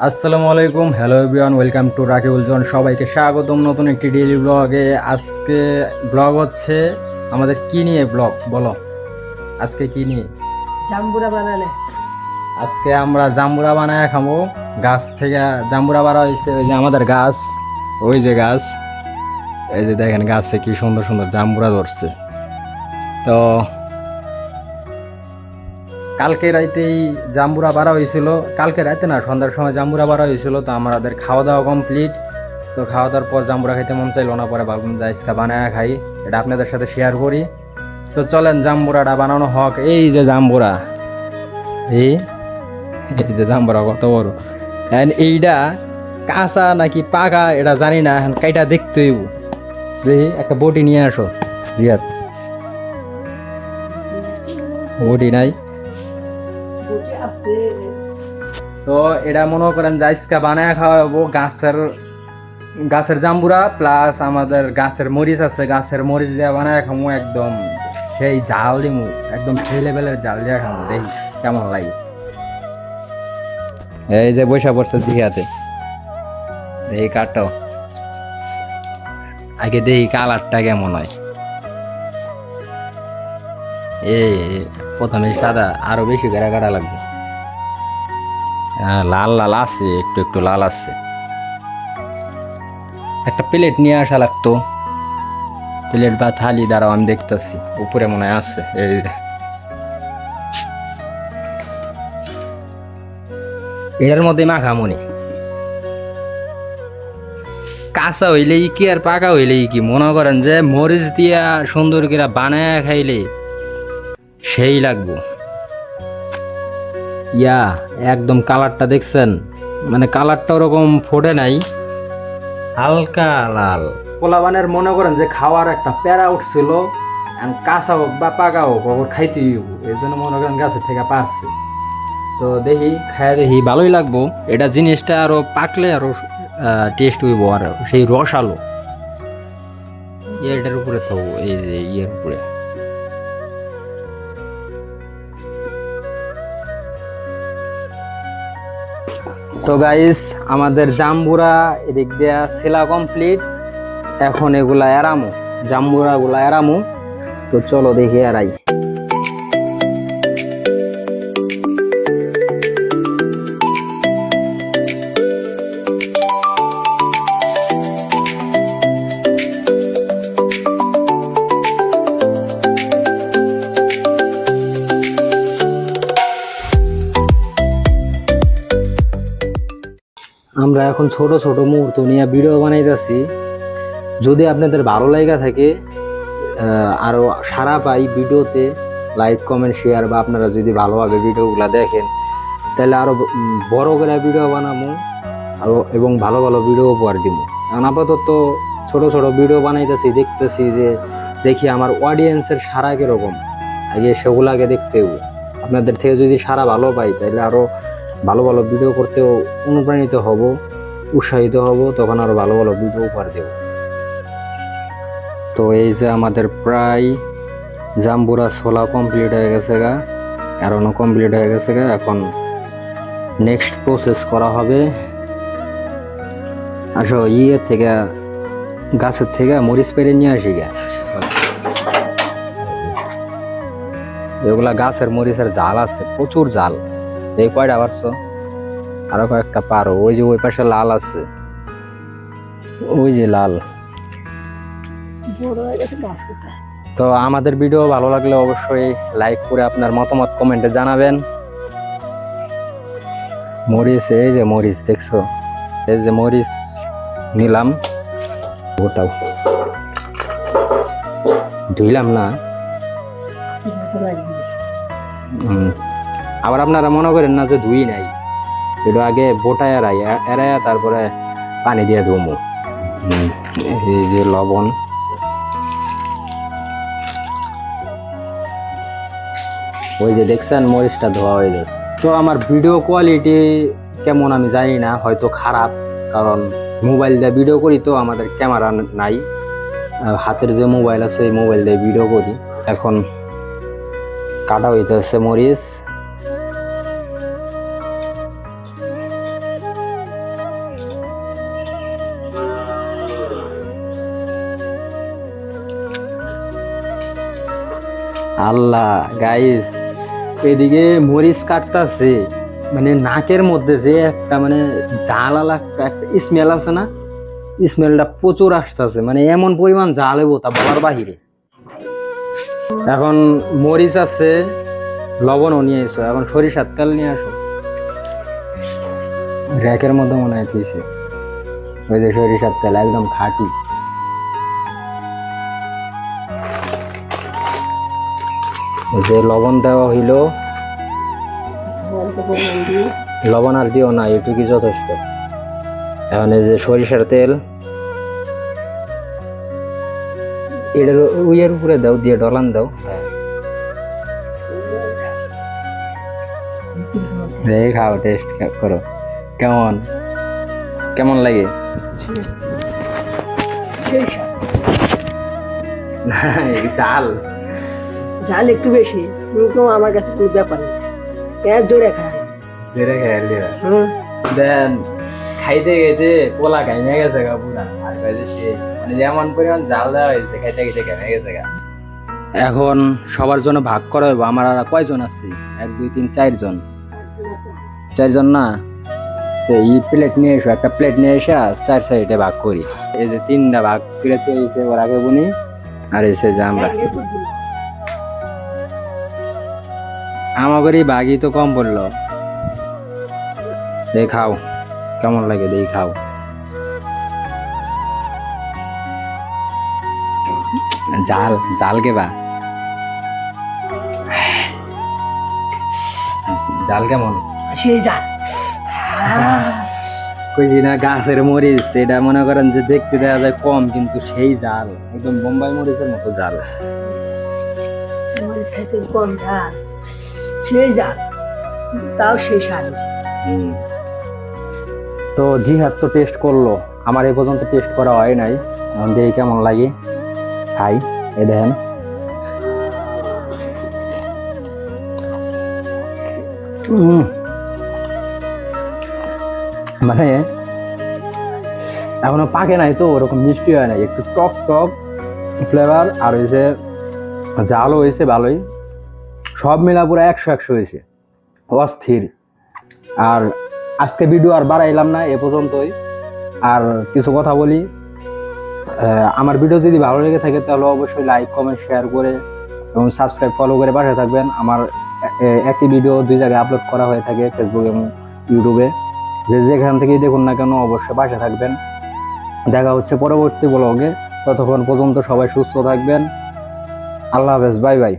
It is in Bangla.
আসসালামু আলাইকুম, hello everyone, welcome to Rakibul John. সবাইকে স্বাগতম নতুন একটি ডেইলি ব্লগে। আজকে ব্লগ হচ্ছে আমাদের কি নিয়ে ব্লগ বলো, আজকে কি নিয়ে? জাম্বুরা বানালে আজকে আমরা জাম্বুরা বানায় খাবো। গাছ থেকে জাম্বুরা বাড়া হয়েছে, ওই যে আমাদের গাছ, ওই যে গাছ, এই যে দেখেন গাছে কি সুন্দর সুন্দর জাম্বুরা ধরছে। তো কালকে রাইতেই জাম্বুরা বাড়া হয়েছিল, কালকে রাতে না সন্ধ্যার সময় জাম্বুরা বাড়া হয়েছিল। তো আমাদের খাওয়া দাওয়া কমপ্লিট। তো খাওয়া দাওয়ার পর জাম্বুরা খাইতে মন চাইলো না, পরে ভাবলাম যে আজকে বানায় খাই, এটা আপনাদের সাথে শেয়ার করি। তো চলেন জাম্বুরাটা বানানো হোক। এই যে জাম্বুরা, এই এই যে জাম্বুরা কত বড়, এন্ড এইটা কাঁচা নাকি পাকা এটা জানি না, এখন কাইটা দেখতে হইব। দেখি একটা বটি নিয়ে আসো রিয়াদ, বটি নাই। বসে আছে। তো এটা মনে করেন যে আজকে বানায় খাওয়াবো। গাছের গাছের জাম্বুরা প্লাস আমাদের গাছের মরিচ আছে, গাছের মরিচ দিয়ে বানায় খামো। একদম সেই জাল দিমু, একদম সেই লেভেলের জাল দিয়ে খামো, দেখি কেমন লাগে। এই যে বৈশা পড়ছে দিঘাতে, দেখি কাটো আগে, দেখি কালারটা কেমন হয়। এই প্রথমে সাদা, আরো বেশি করে কাটা লাগবে। হ্যাঁ, লাল লাল আছে, একটু একটু লাল আছে। একটা প্লেট নিয়ে আসা লাগতো, প্লেট বা থালি। দ্বারাও আমি দেখতেছি উপরে মনে হয় আছে। এই এটার মধ্যে মাখামনি, কাঁচা হইলেই কি আর পাকা হইলেই কি, মনে করেন যে মরিচ দিয়া সুন্দর করে বানায় খাইলে সেই লাগবো। ইয়া একদম কালারটা দেখছেন, মানে কালারটা ওরকম ফোটে নাই, হালকা লাল। পোলাবানের মনে করেন যে খাওয়ার একটা প্যারা উঠছিল, কাঁচা হোক বা পাকা হোক ওর খাইতেই হইব, এই জন্য মনে করেন গাছের থেকে পারছে। তো দেখি খাই, দেখি ভালোই লাগবো। এটা জিনিসটা আরো পাকলে আরো টেস্ট হইব, আর সেই রস আলো এটার উপরে থাকবো, এই যে ইয়ের উপরে। তো গাইস, আমাদের জাম্বুরা এদিক দিয়া ছেলা কমপ্লিট। এখন এগুলা এরামু, জাম্বুরা গুলা এরামু। তো চলো দেখি এরাই। আমরা এখন ছোট ছোট মুহূর্ত নিয়ে ভিডিও বানাইতেছি। যদি আপনাদের ভালো লাগা থাকে, আরো সারা পাই ভিডিওতে, লাইক কমেন্ট শেয়ার, বা আপনারা যদি ভালোভাবে ভিডিওগুলো দেখেন তাহলে আরো বড় করে ভিডিও বানাবো, আরো এবং ভালো ভালো ভিডিও উপহার দিব। এখন আপাতত ছোট ছোট ভিডিও বানাইতেছি, দেখতেছি যে দেখি আমার অডিয়েন্সের সারা কিরকম, আগে সেগুলাকে দেখতে হইব। আপনাদের থেকে যদি সারা ভালো পাই তাহলে আরো ভালো ভালো ভিডিও করতেও অনুপ্রাণিত হব, উৎসাহিত হব, তখন আরো ভালো ভালো ভিডিও উপহার দেব। তো এই যে আমাদের প্রায় জাম্বুরা ছোলা কমপ্লিট হয়ে গেছে গা, এখনো কমপ্লিট হয়ে গেছে গা। এখন নেক্সট প্রসেস করা হবে। আসো ইয়ে থেকে, গাছের থেকে মরিচ পেরে নিয়ে আসি গা। এগুলা গাছের মরিচের জাল আছে, প্রচুর জাল। এই কয়টা পারছো? আরো কয়েকটা পারো। ওই যে ওই পাশে লাল আছে, ওই যে লাল। বড় হয়ে গেছে গাছটা। তো আমাদের ভিডিও ভালো লাগলে অবশ্যই লাইক করে আপনার মতামত কমেন্টে জানাবেন। মরিচ, এই যে মরিচ দেখছো, এই যে মরিচ নিলাম, ওটাও ধুইলাম না। আবার আপনারা মনে করেন না যে ধুই নাই, এটা আগে বোটায় এড়াইয়া তারপরে পানি দিয়ে ধুমো। এই যে লবণ, ওই যে দেখছেন মরিচটা ধোয়া হয়ে যাচ্ছে। তো আমার ভিডিও কোয়ালিটি কেমন আমি জানি না, হয়তো খারাপ, কারণ মোবাইল দিয়ে ভিডিও করি, তো আমাদের ক্যামেরা নাই। হাতের যে মোবাইল আছে এই মোবাইল দিয়ে ভিডিও করি। এখন কাটা হইতেছে মরিচ। আল্লাহ গাইস, এদিকে মরিচ কাটতাছে, মানে নাকের মধ্যে যে একটা মানে ঝাল একটা স্মেল আছে না, স্মেলটা প্রচুর আসতেছে, মানে এমন পরিমাণ ঝাল হইব তা বলার বাহিরে। এখন মরিচ আছে, লবণও নিয়ে এসো, এখন সরিষার তেল নিয়ে আসো। র্যাকের মধ্যে মনে হয় তুইছে ওই যে সরিষার তেল একদম খাঁটি। এই যে লবণ দেওয়া হইলো, অল্প পরিমাণ দিয়ে লবণ আর দিও না, এটুকুই যথেষ্ট। এখন এই যে সরিষার তেল এটার উইয়ের উপরে দাও, দিয়ে ডলান দাও। হ্যাঁ খাও, টেস্ট করো, কেমন কেমন লাগে। সেই স্বাদ। চাল ঝাল একটু বেশি, কিন্তু আমার কাছে কোনো ব্যাপার নেই, জোরে খায়। যেটা খেয়াল দিবা দেন, খাইতে খাইতে পোলা খাইমে গেছে গা পুরা, আর কাজে সে মানে যেমন পরিমাণ জাল দেওয়া হয়েছে, খাইতে খাইতে খেমে গেছে গা। এখন সবার জন্য ভাগ করা হইব। আমার আর কয়জন আছে? 1 2 3 4 জন, 4 জন না? তো এই প্লেট নিয়ে এসো, একটা প্লেট নিয়ে এসে 4 সাইডে ভাগ করি। এই যে 3টা ভাগ করে তৈরিতে ওর আগে বুনি, আর এসে যে আমরা আমাদেরই ভাগই তো কম পড়লো। এই খাও, কেমন লাগে দেই, খাও। জাল জাল কে বা জাল কেমন? সেই ঝাল। কইছি না গাছের মরিচ, এটা মনে করেন যে দেখতে দেখা যায় কম, কিন্তু সেই জাল একদম বোম্বাই মরিচের মতো জাল। মরিচ খাইতে কম ঝাল, সেই ঝাল, তাও সেই স্বাদ। তো জিহাদ তো টেস্ট করলো, আমার এই পর্যন্ত টেস্ট করা হয় নাই, এখন দেখি কেমন লাগে। খাই, এই দেখেন। মানে এখনো পাকে নাই তো, ওরকম মিষ্টি হয় নাই, একটু টক টক ফ্লেভার, আর হয়েছে জালও হয়েছে ভালোই, সব মিলা পুরো 100 হয়েছে, অস্থির। আর আজকে ভিডিও আর বাড়াইলাম না, এ পর্যন্তই। আর কিছু কথা বলি, আমার ভিডিও যদি ভালো লেগে থাকে তাহলে অবশ্যই লাইক কমেন্ট শেয়ার করে এবং সাবস্ক্রাইব ফলো করে পাশে থাকবেন। আমার একই ভিডিও 2 জায়গায় আপলোড করা হয়ে থাকে, ফেসবুক এবং ইউটিউবে, যেখান থেকেই দেখুন না কেন অবশ্যই পাশে থাকবেন। দেখা হচ্ছে পরবর্তী ব্লগে, ততক্ষণ পর্যন্ত সবাই সুস্থ থাকবেন। আল্লাহ হাফেজ, বাই বাই।